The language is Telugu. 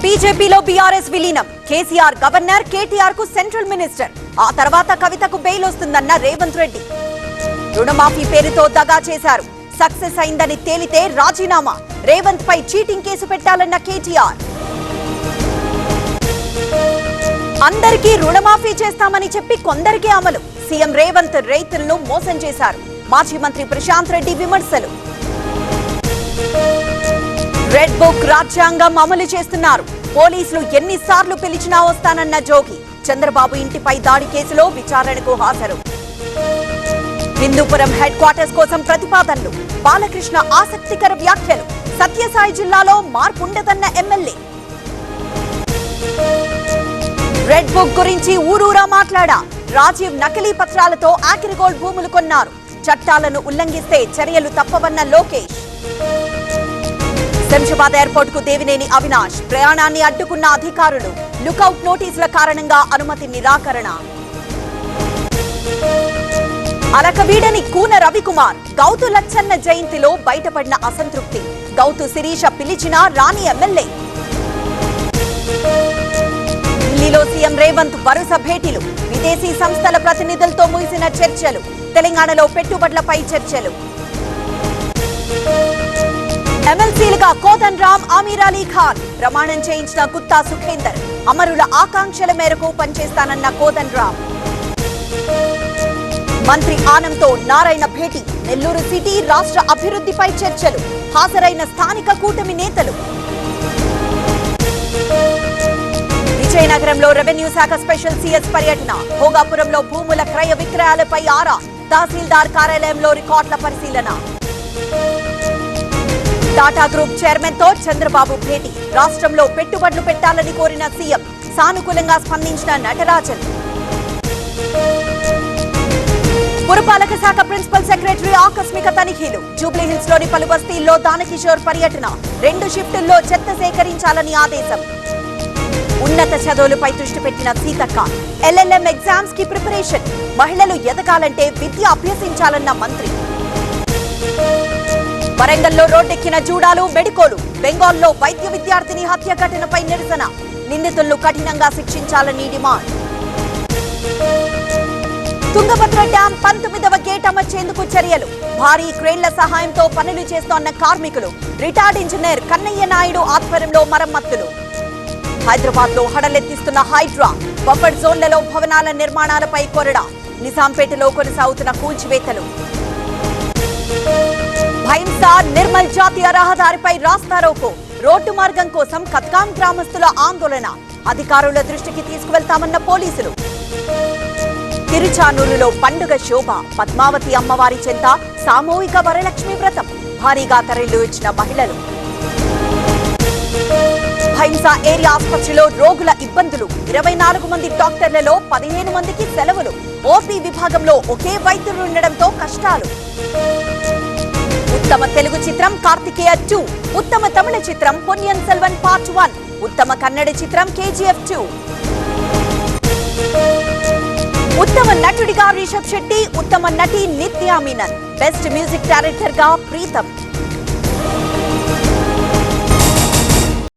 బీజేపీలో బీఆర్ఎస్ విలీనం. కేసీఆర్ గవర్నర్, కేటీఆర్ కు సెంట్రల్ మినిస్టర్. ఆ తర్వాత కవితకు బెయిల్ వస్తుందన్న రేవంత్ రెడ్డి. రుణమాఫీ పేరుతో దగా చేశారు, సక్సెస్ అయిందని తేలితే రాజీనామా. రేవంత్ పై చీటింగ్ కేసు పెట్టాలన్న కేటీఆర్. అందరికీ రుణమాఫీ చేస్తామని చెప్పి కొందరికే అమలు. సీఎం రేవంత్ రైతులను మోసం చేశారు. మాజీ మంత్రి ప్రశాంత్ రెడ్డి విమర్శలు. రెడ్ బుక్ రాజ్యాంగం అమలు చేస్తున్నారు. పోలీసులు ఎన్నిసార్లు పిలిచినా వస్తానన్న జోగి. చంద్రబాబు ఇంటిపై దాడి కేసులో విచారణకు హాజరు. హిందూపురం హెడ్ క్వార్టర్స్ కోసం ప్రతిపాదనలు. బాలకృష్ణ ఆసక్తికర వ్యాఖ్యలు. సత్యసాయి జిల్లాలో మార్పుండదన్న ఎమ్మెల్యే. రెడ్ బుక్ గురించి ఊరూరా మాట్లాడా. రాజీవ్ నకిలీ పత్రాలతో ఆక్రిగోల్డ్ భూములు కొన్నారు. చట్టాలను ఉల్లంఘిస్తే చర్యలు తప్పవన్న లోకేష్. శంషాబాద్ ఎయిర్పోర్ట్ కు దేవినేని అవినాష్. ప్రయాణాన్ని అడ్డుకున్న అధికారులు. లుకౌట్ నోటీసుల కారణంగా అనుమతి నిరాకరణ. అలకవీడని కూన రవికుమార్. గౌతు లచ్చన్న జయంతిలో బయటపడిన అసంతృప్తి. గౌతు శిరీష పిలిచినా రాని ఎమ్మెల్యే. ఢిల్లీలో సీఎం రేవంత్ వరుస భేటీలు. విదేశీ సంస్థల ప్రతినిధులతో ముగిసిన చర్చలు. తెలంగాణలో పెట్టుబడులపై చర్చలు. ఎమ్మెల్సీలుగా కోదన్ రామ్, ఆమీర్ అలీ ఖాన్. ప్రమాణం చేయించిన గుత్తా సుఖేందర్. అమరుల ఆకాంక్షల మేరకు పనిచేస్తానన్న కోదన్ రామ్. మంత్రి ఆనంద్తో నారాయణ భేటీ. నెల్లూరు సిటీ రాష్ట్ర అభివృద్ధిపై చర్చలు. హాజరైన స్థానిక కూటమి నేతలు. విజయనగరంలో రెవెన్యూ శాఖ స్పెషల్ సీఎస్ పర్యటన. భోగాపురంలో భూముల క్రయ విక్రయాలపై ఆరా. తహసీల్దార్ కార్యాలయంలో రికార్డుల పరిశీలన. టాటా గ్రూప్ చైర్మన్ తో చంద్రబాబు భేటీ. రాష్ట్రంలో పెట్టుబడులు పెట్టాలని కోరిన సీఎం. సానుకూలంగా స్పందించిన నటరాజన్. పురపాలక శాఖ ప్రిన్సిపల్ సెక్రటరీ ఆకస్మిక తనిఖీలు. జూబ్లీహిల్స్ లోని పలు బస్తీల్లో దానకిషోర్ పర్యటన. 2 షిఫ్టుల్లో చెత్త సేకరించాలని ఆదేశం. ఉన్నత చదువులపై దృష్టి పెట్టిన సీతక్క. ఎల్ఎల్ఎం ఎగ్జామ్స్ కి ప్రిపరేషన్. మహిళలు ఎదగాలంటే విద్య అభ్యసించాలన్న మంత్రి. వరంగల్లో రోడ్డెక్కిన జూడాలు, మెడికోలు. బెంగాల్లో వైద్య విద్యార్థిని హత్య ఘటనపై నిరసన. నిందితులను కఠినంగా శిక్షించాలని డిమాండ్. తుంగభద్ర డ్యాం 19వ గేట్ అమర్చేందుకు చర్యలు. భారీ క్రేన్ల సహాయంతో పనులు చేస్తోన్న కార్మికులు. రిటైర్డ్ ఇంజనీర్ కన్నయ్య నాయుడు ఆధ్వర్యంలో మరమ్మతులు. హైదరాబాద్ లో హడలెత్తిస్తున్న హైడ్రా. బఫర్ జోన్లలో భవనాల నిర్మాణాలపై కొరడా. నిజాంపేటలో కొనసాగుతున్న కూల్చివేతలు. భైంసా నిర్మల్ జాతీయ రహదారిపై రాస్తారోకో. రోడ్డు మార్గం కోసం కత్కాం గ్రామస్తుల ఆందోళన. అధికారుల దృష్టికి తీసుకువెళ్తామన్న పోలీసులు. తిరుచానూరులో పండుగ శోభ. పద్మావతి అమ్మవారి చెంత సామూహిక వరలక్ష్మి వ్రతం. భారీగా తరలి వచ్చిన మహిళలు. భైంసా ఏరియా ఆసుపత్రిలో రోగుల ఇబ్బందులు. 24 మంది డాక్టర్లలో 15 మందికి సెలవులు. ఓపీ విభాగంలో ఒకే వైద్యులు ఉండడంతో కష్టాలు. ఉత్తమ తెలుగు చిత్రం కార్తికేయ 2. ఉత్తమ తమిళ చిత్రం పొన్నియిన్ సెల్వన్ పార్ట్ 1. ఉత్తమ కన్నడ చిత్రం KGF 2. ఉత్తమ నటుడిగా రిషబ్ శెట్టి. ఉత్తమ నటి నిత్యా మీనన్. బెస్ట్ మ్యూజిక్ డైరెక్టర్ గా ప్రీతం.